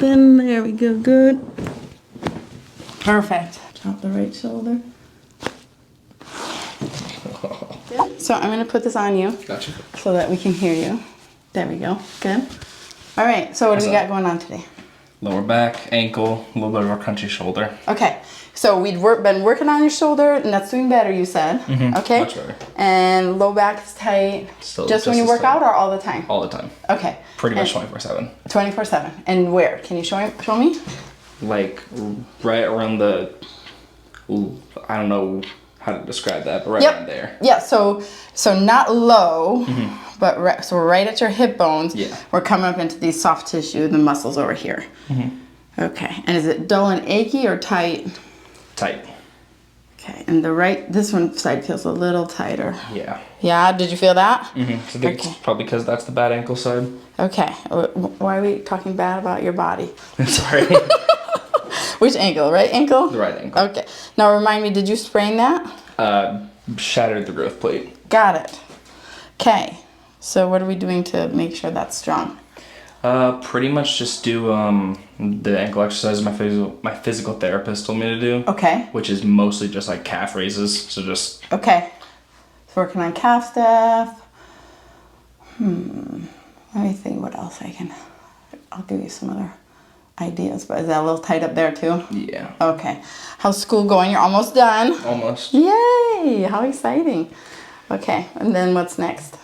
open. There we go. Good. Perfect. Drop the right shoulder. Good. So I'm going to put this on you. Gotcha. So that we can hear you. There we go. Good. All right. So what do we got going on today? Lower back, ankle, a little bit of a crunchy shoulder. Okay. So we've been working on your shoulder, and that's doing better, you said. Mm-hmm. Okay. Much better. And low back is tight. Still just when you work out, or all the time? All the time. Okay. Pretty much 24/7. 24/7. And where? Can you show me? Like right around the, I don't know how to describe that, but right Yep. around there. Yeah. So not low, but so we're right at your hip bones. Yeah. We're coming up into these soft tissue, the muscles over here. Okay. And is it dull and achy or tight? Tight. Okay. And this one side feels a little tighter. Yeah. Yeah. Did you feel that? So I think it's probably because that's the bad ankle side. Okay. Why are we talking bad about your body? Sorry. Which ankle? Right ankle? The right ankle. Okay. Now remind me, did you sprain that? Shattered the growth plate. Got it. Okay. So what are we doing to make sure that's strong? Pretty much just do the ankle exercises my physical therapist told me to do. Okay. Which is mostly just like calf raises. So just Okay. So working on calf stuff. Let me think what else I'll give you some other ideas, but is that a little tight up there too? yeah. Okay. How's school going? You're almost done. Almost. Yay! How exciting. Okay. And then what's next?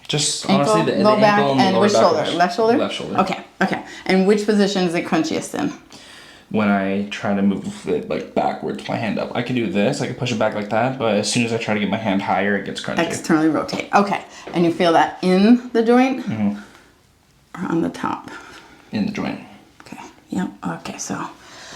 Just Ankle, honestly the low ankle back, and the and lower which back shoulder? was- Left shoulder? Left shoulder. Okay. And which position is it crunchiest in? When I try to move it like backwards, my hand up. I can do this, I can push it back like that, but as soon as I try to get my hand higher, it gets crunchy. Externally rotate. Okay. And you feel that in the joint? Or on the top? In the joint. Okay. Yep. Okay. So,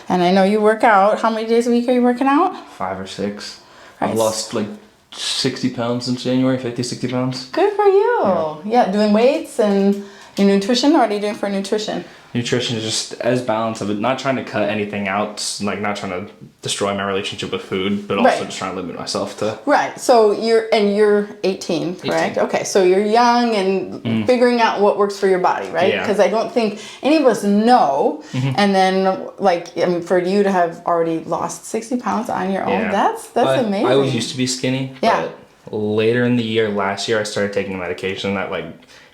and I know you work out. How many days a week are you working out? 5 or 6. Right. I've lost like 60 pounds since January, 50, 60 pounds. Good for you. Yeah. Doing weights and your nutrition. What are you doing for nutrition? Nutrition is just as balanced of it, not trying to cut anything out, like not trying to destroy my relationship with food, but also Right. just trying to limit myself to. Right. So you're 18, correct? 18. Okay. So you're young and figuring out what works for your body, right? Yeah. Because I don't think any of us know. And then, for you to have already lost 60 pounds on your own, that's amazing. I always used to be skinny. Yeah. But later in the year, last year, I started taking medication that like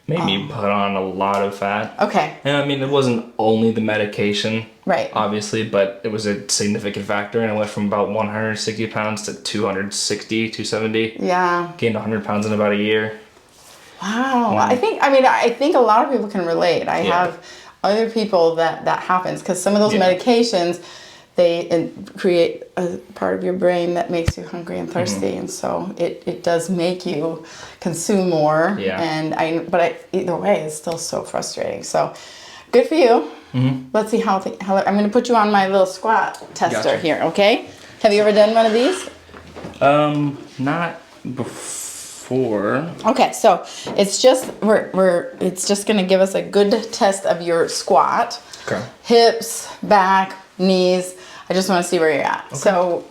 made me put on a lot of fat. Okay. And I mean, it wasn't only the medication, Right. obviously, but it was a significant factor. And I went from about 160 pounds to 260, 270. Yeah. Gained 100 pounds in about a year. Wow. I think a lot of people can relate. I have other people that happens because some of those medications, they create a part of your brain that makes you hungry and thirsty, and so it does make you consume more. Yeah. But either way, it's still so frustrating. So, good for you. Let's see how I'm going to put you on my little squat tester Gotcha. here. Okay. Have you ever done one of these? Not before. Okay, so it's just it's just gonna give us a good test of your squat. Okay. Hips, back, knees. I just want to see where you're at. Okay. So,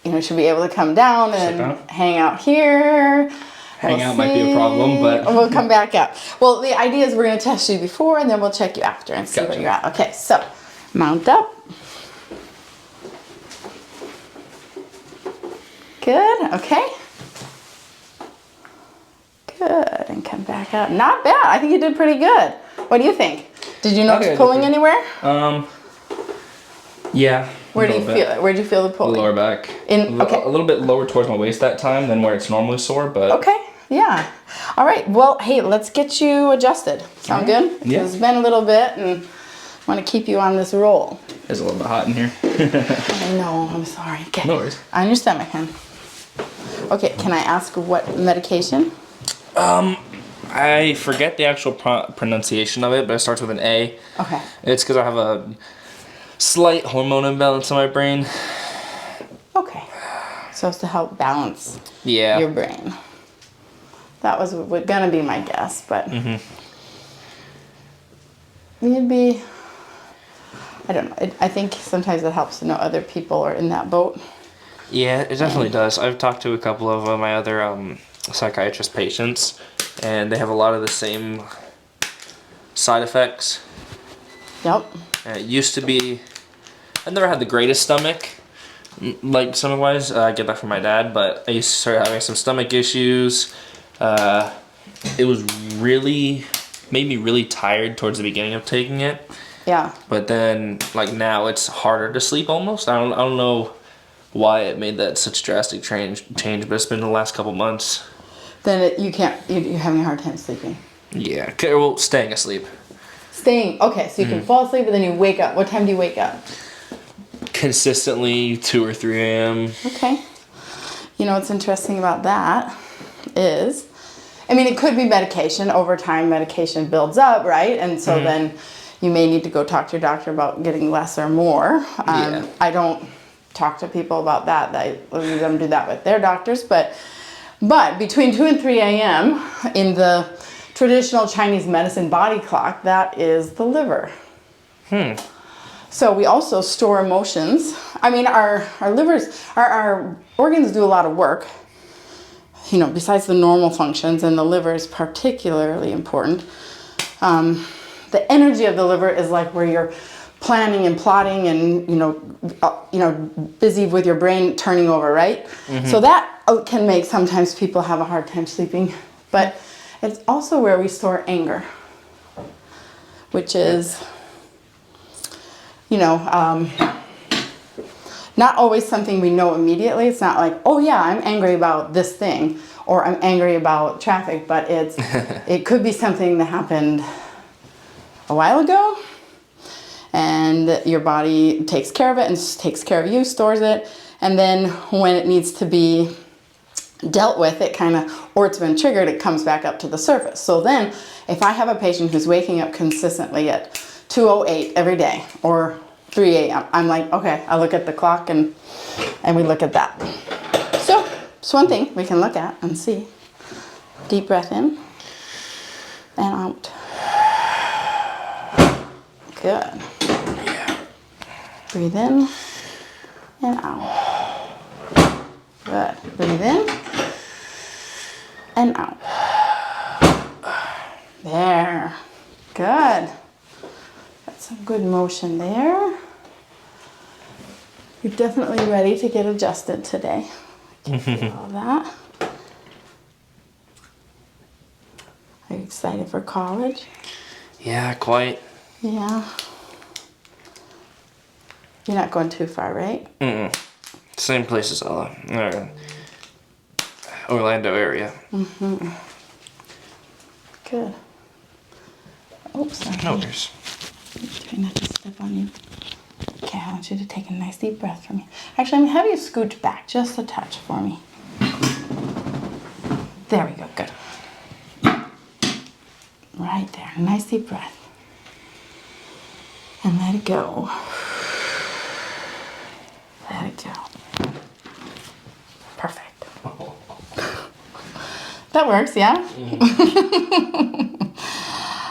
you should be able to come down and hang out here. Hang out might be a problem, but we'll come back up. Well, the idea is we're gonna test you before and then we'll check you after and see where you're at. Okay, so mount up. Good. Okay. Good, and come back up. Not bad. I think you did pretty good. What do you think? Did you notice pulling anywhere? Yeah. Where do you feel it? Where do you feel the pulling? Lower back. A little bit lower towards my waist that time than where it's normally sore, but. Okay. Yeah. All right. Well, hey, let's get you adjusted. Sound good? Yeah. It's been a little bit, and I want to keep you on this roll. It's a little bit hot in here. I know. I'm sorry. Okay. No worries. On your stomach, hon. Okay. Can I ask what medication? I forget the actual pronunciation of it, but it starts with an A. Okay. It's because I have a slight hormone imbalance in my brain. Okay. So it's to help balance your brain. That was gonna be my guess, but you'd be. I don't know. I think sometimes it helps to know other people are in that boat. Yeah, it definitely does. I've talked to a couple of my other psychiatrist patients, and they have a lot of the same side effects. Yep. It used to be, I never had the greatest stomach, like stomach wise. I get that from my dad, but I used to start having some stomach issues. It was made me really tired towards the beginning of taking it. Yeah. But then, like now, it's harder to sleep almost. I don't know why it made that such drastic change, but it's been the last couple months. Then you're having a hard time sleeping. Yeah, well, staying asleep. Okay, so you can fall asleep, but then you wake up. What time do you wake up? Consistently 2 or 3 a.m. Okay. You know what's interesting about that is, I mean, it could be medication. Over time, medication builds up, right? And so then you may need to go talk to your doctor about getting less or more. Yeah. I don't talk to people about that. I let them do that with their doctors. But between 2 and 3 a.m. in the traditional Chinese medicine body clock, that is the liver. So we also store emotions. I mean, our livers, our organs do a lot of work, you know, besides the normal functions, and the liver is particularly important. The energy of the liver is like where you're planning and plotting and, you know, busy with your brain turning over, right? So that can make sometimes people have a hard time sleeping. But it's also where we store anger, which is, you know, not always something we know immediately. It's not like, oh yeah, I'm angry about this thing, or I'm angry about traffic, but it could be something that happened a while ago, and your body takes care of it and takes care of you, stores it, and then when it needs to be dealt with, it kind of, or it's been triggered, it comes back up to the surface. So then if I have a patient who's waking up consistently at 2:08 every day or 3 a.m., I'm like, okay, I look at the clock and we look at that. So it's one thing we can look at and see. Deep breath in and out. Good. Breathe in and out. Good. Breathe in and out. There. Good. Got some good motion there. You're definitely ready to get adjusted today. I can feel all that. Are you excited for college? Yeah, quite. Yeah. You're not going too far, right? Same place as Orlando area. Good. Oops. No worries. Try not to step on you. Okay, I want you to take a nice deep breath for me. Actually, I'm going to have you scooch back just a touch for me. There we go. Good. Right there. Nice deep breath. And let it go. Let it go. Perfect. That works, yeah?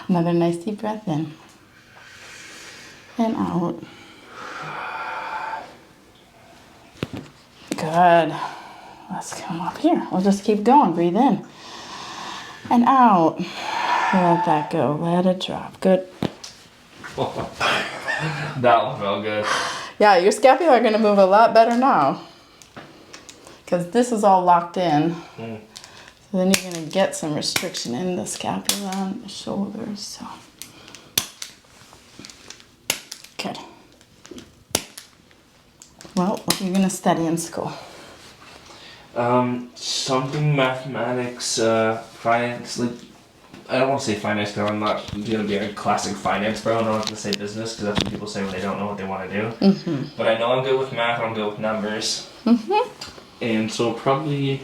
Another nice deep breath in. And out. Good. Let's come up here. We'll just keep going. Breathe in. And out. Let that go. Let it drop. Good. That one felt good. Yeah, your scapula are going to move a lot better now. Because this is all locked in. So then you're going to get some restriction in the scapula and the shoulders. So. Good. Well, what are you going to study in school? Something mathematics, finance, like, I don't want to say finance because I'm not going to be a classic finance bro. I don't have to say business because that's what people say when they don't know what they want to do. But I know I'm good with math, I'm good with numbers. And so probably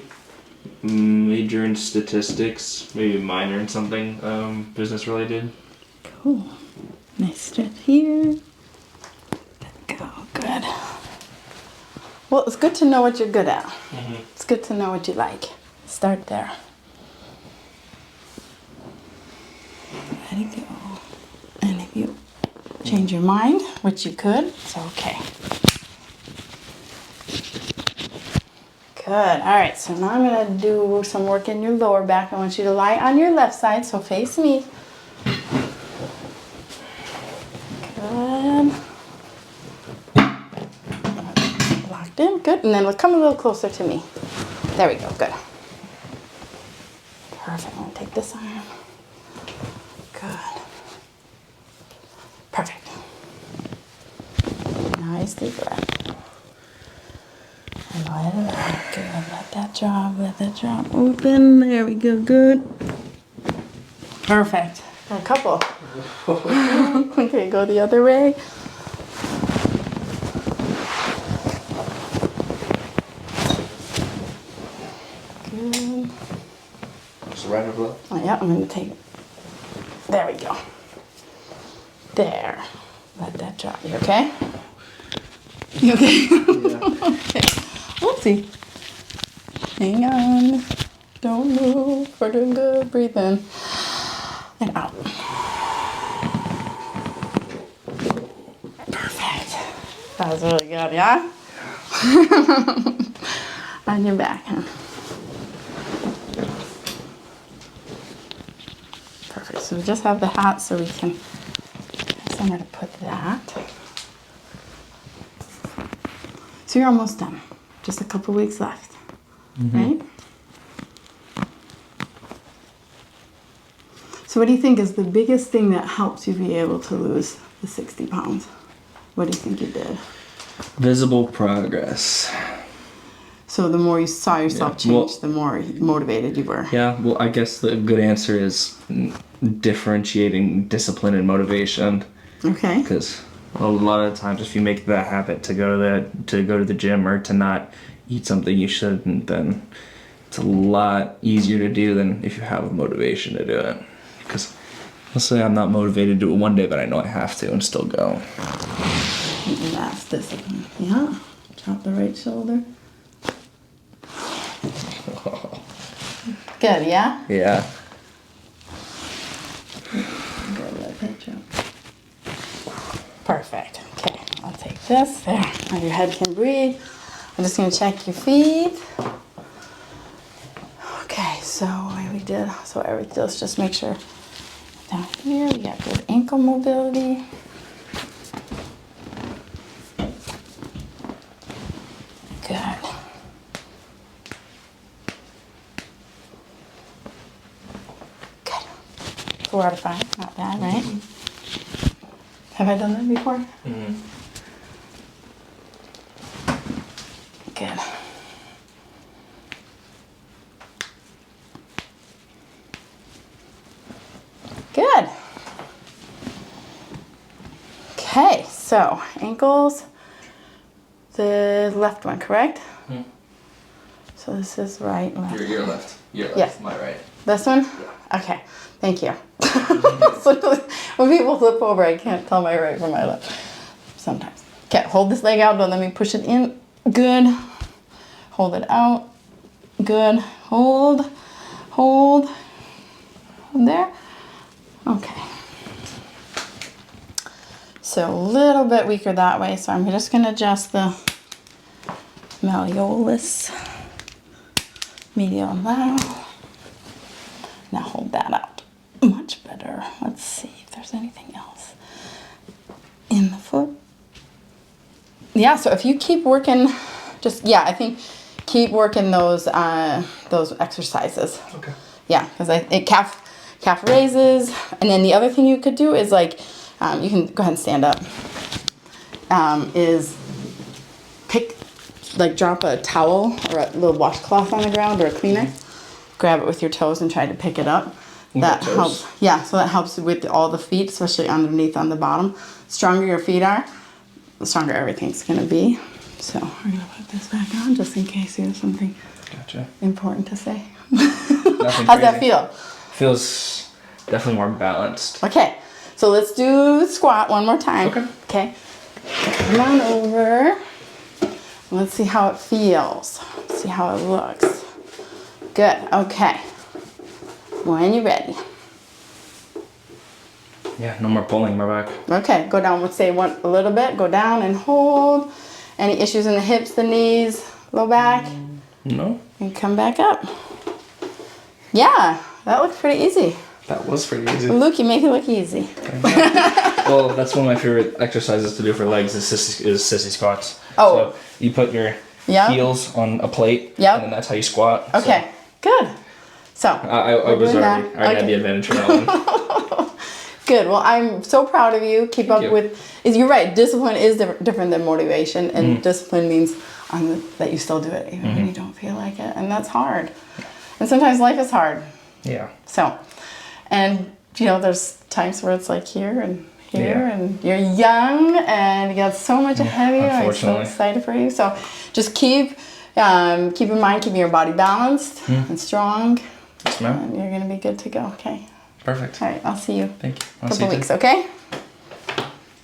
major in statistics, maybe minor in something business related. Cool. Nice stretch here. Let go. Good. Well, it's good to know what you're good at. It's good to know what you like. Start there. Let it go. And if you change your mind, which you could, it's okay. Good. All right, so now I'm gonna do some work in your lower back. I want you to lie on your left side, so face me. Good. Locked in. Good. And then we'll come a little closer to me. There we go. Good. Perfect. I'm gonna take this arm. Good. Perfect. Nice deep breath. And let it out. Good. Let that drop. Let that drop open. There we go. Good. Perfect. A couple. Okay, go the other way. Good. Just right over there. Oh, yeah, I'm going to take it. There we go. There. Let that drop. You okay? You okay? Yeah. Okay. Whoopsie. Hang on. Don't move. We're doing good. Breathe in and out. Perfect. That was really good, yeah? On your back, huh? Perfect. So we just have the hat so we can have somewhere to put that. So you're almost done. Just a couple weeks left, right? So what do you think is the biggest thing that helps you be able to lose the 60 pounds? What do you think you did? Visible progress. So the more you saw yourself Yeah, well- change, the more motivated you were. Yeah, well, I guess the good answer is differentiating discipline and motivation. Okay. Because a lot of times, if you make that habit to go to the gym or to not eat something you shouldn't, then it's a lot easier to do than if you have motivation to do it. Because let's say I'm not motivated to do it one day, but I know I have to and still go. And that's discipline. Yeah. Drop the right shoulder. Good, yeah? Yeah. Good, let that drop. Perfect. Okay, I'll take this. There. Now your head can breathe. I'm just gonna check your feet. Okay, so what we did, let's just make sure down here we got good ankle mobility. Good. Good. 4 out of 5, not bad, right? Have I done that before? Mm-hmm. Good. Good. Okay, so ankles, the left one, correct? Hmm. So this is right, left. Your left. Your left. Yes. My right. This one? Okay, thank you. So when people flip over, I can't tell my right from my left sometimes. Okay, hold this leg out, don't let me push it in. Good. Hold it out. Good. Hold. Hold. Hold there. Okay. So a little bit weaker that way, so I'm just going to adjust the malleolus, medial now. Now hold that out. Much better. Let's see if there's anything else in the foot. Yeah, so if you keep working, I think keep working those exercises. Okay. Yeah, because calf raises, and then the other thing you could do is like, you can go ahead and stand up. Is drop a towel or a little washcloth on the ground or a Kleenex, grab it with your toes and try to pick it up. That helps. Yeah, so that helps with all the feet, especially underneath on the bottom. The stronger your feet are, the stronger everything's gonna be. So we're gonna put this back on just in case you have something important to say. How's that feel? Feels definitely more balanced. Okay, so let's do squat one more time. Okay. Come on over. Let's see how it feels. See how it looks. Good. Okay. When you're ready. Yeah, no more pulling my back. Okay, go down. Let's say a little bit. Go down and hold. Any issues in the hips, the knees, low back? No? And come back up. Yeah, that looked pretty easy. That was pretty easy. Look, you make it look easy. Well, that's one of my favorite exercises to do for legs is sissy squats. Oh. So you put your heels on a plate, Yep. and then that's how you squat. Okay, good. So, I was already had the advantage for that one. good. Well, I'm so proud of you. Keep up with. You're right. Discipline is different than motivation, and discipline means that you still do it even when you don't feel like it, and that's hard. And sometimes life is hard. Yeah. So, and there's times where it's like here and here, and you're young and you got so much ahead of you. I'm so excited for you. So, just keep in mind keeping your body balanced and strong. Yes, ma'am. And you're gonna be good to go. Okay. Perfect. All right. I'll see you. Thank you. In a couple weeks. Okay.